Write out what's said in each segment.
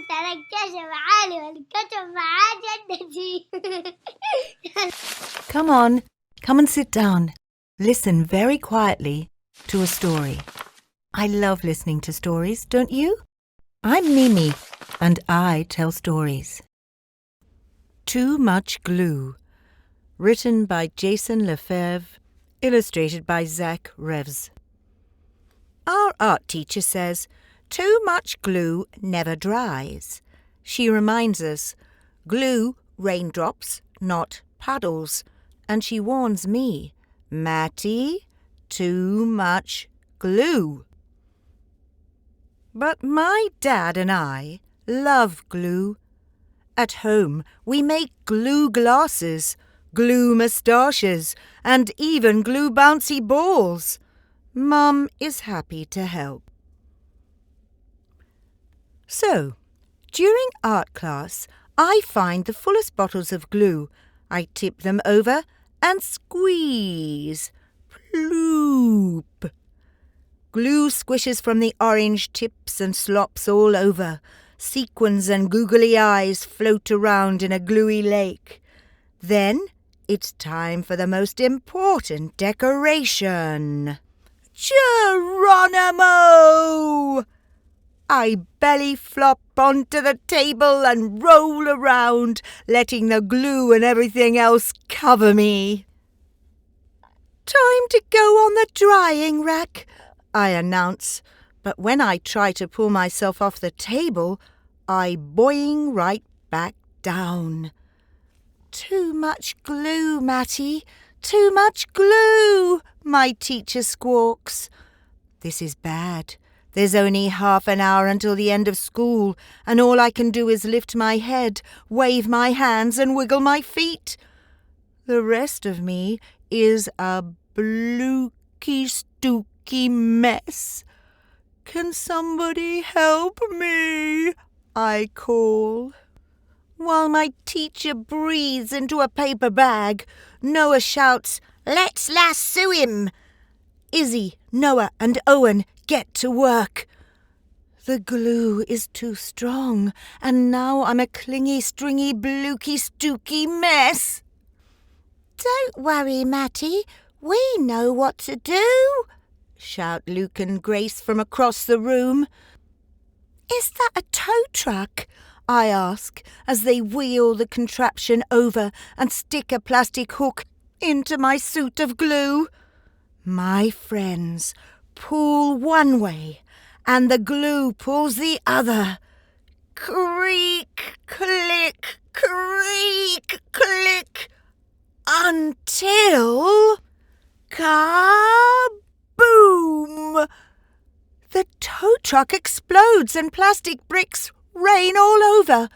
ترى الكشف عالي والكشف معاه جدتي. Come on, come and sit down. Listen very quietly to a story. I love listening to stories, don't you? I'm Mimi, and I tell stories. Too Much Glue, written by Jason Lefebvre, illustrated by Zach Revs. Our art teacher says, too much glue never dries. She reminds us, glue raindrops, not puddles. And she warns me, Matty, too much glue. But my dad and I love glue. At home we make glue glasses, glue moustaches, and even glue bouncy balls. Mum is happy to help. So, during art class, I find the fullest bottles of glue. I tip them over and squeeze. Ploop. Glue squishes from the orange tips and slops all over. Sequins and googly eyes float around in a gluey lake. Then it's time for the most important decoration. Geronimo! I belly flop onto the table and roll around, letting the glue and everything else cover me. Time to go on the drying rack, I announce, but when I try to pull myself off the table, I boing right back down. Too much glue, Matty, too much glue, my teacher squawks. This is bad. There's only half an hour until the end of school, and all I can do is lift my head, wave my hands, and wiggle my feet. The rest of me is a blooky-stooky mess. Can somebody help me? I call. While my teacher breathes into a paper bag, Noah shouts, "Let's lasso him!" Izzy, Noah and Owen get to work. The glue is too strong, and now I'm a clingy, stringy, blooky, stooky mess. Don't worry, Matty. We know what to do, shout Luke and Grace from across the room. Is that a tow truck? I ask, as they wheel the contraption over and stick a plastic hook into my suit of glue. My friends pull one way and the glue pulls the other. Creak, click, creak, click, until kaboom! The tow truck explodes and plastic bricks rain all over.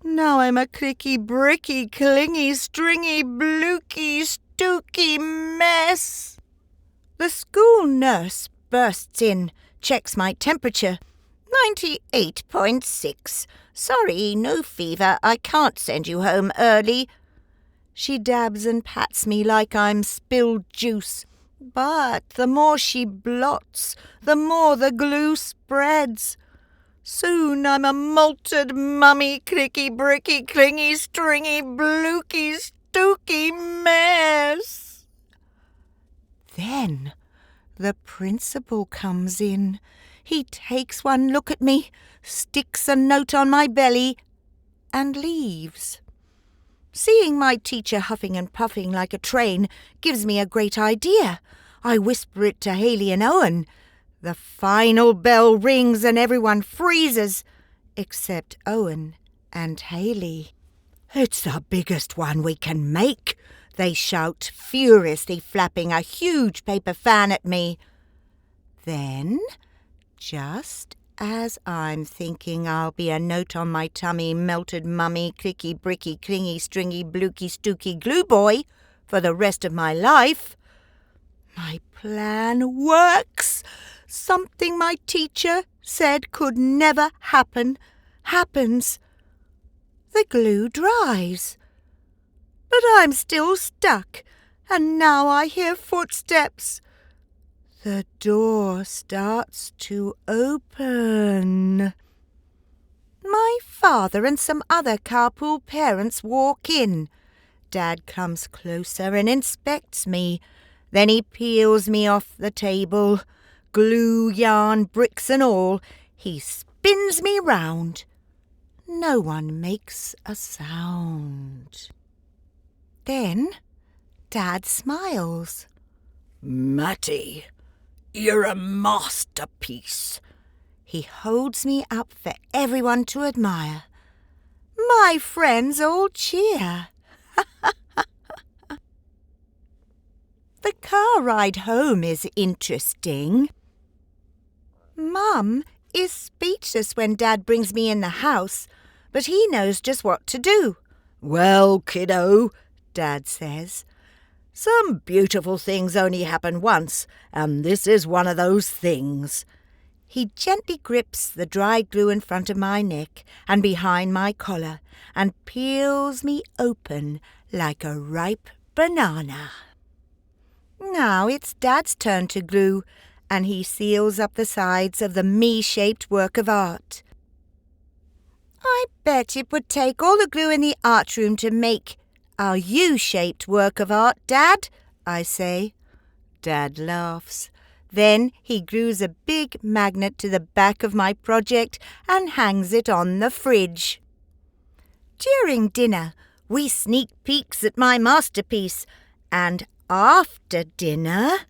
Now I'm a clicky, bricky, clingy, stringy, blooky, stooky mess. The school nurse bursts in, checks my temperature. 98.6. Sorry, no fever. I can't send you home early. She dabs and pats me like I'm spilled juice. But the more she blots, the more the glue spreads. Soon I'm a malted mummy, clicky, bricky, clingy, stringy, blooky, stooky mess. Then the principal comes in. He takes one look at me, sticks a note on my belly, and leaves. Seeing my teacher huffing and puffing like a train gives me a great idea. I whisper it to Haley and Owen. The final bell rings and everyone freezes, except Owen and Haley. It's the biggest one we can make, they shout, furiously flapping a huge paper fan at me. Then, just as I'm thinking I'll be a note on my tummy, melted mummy, clicky, bricky, clingy, stringy, blooky, stooky glue boy for the rest of my life, my plan works. Something my teacher said could never happen, happens. The glue dries. But I'm still stuck, and now I hear footsteps. The door starts to open. My father and some other carpool parents walk in. Dad comes closer and inspects me. Then he peels me off the table. Glue, yarn, bricks and all. He spins me round. No one makes a sound. Then Dad smiles. "Matty, you're a masterpiece." He holds me up for everyone to admire. My friends all cheer. The car ride home is interesting. Mum is speechless when Dad brings me in the house, but he knows just what to do. "Well, kiddo," Dad says, "some beautiful things only happen once, and this is one of those things." He gently grips the dry glue in front of my neck and behind my collar and peels me open like a ripe banana. Now it's Dad's turn to glue, and he seals up the sides of the me-shaped work of art. I bet it would take all the glue in the art room to make our U-shaped work of art, Dad, I say. Dad laughs. Then he glues a big magnet to the back of my project and hangs it on the fridge. During dinner, we sneak peeks at my masterpiece, and after dinner,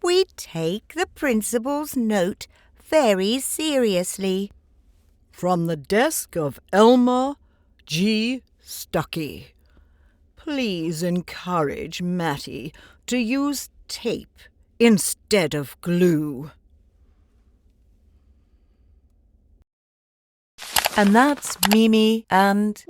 we take the principal's note very seriously. From the desk of Elmer G. Stuckey. Please encourage Matty to use tape instead of glue. And that's Mimi and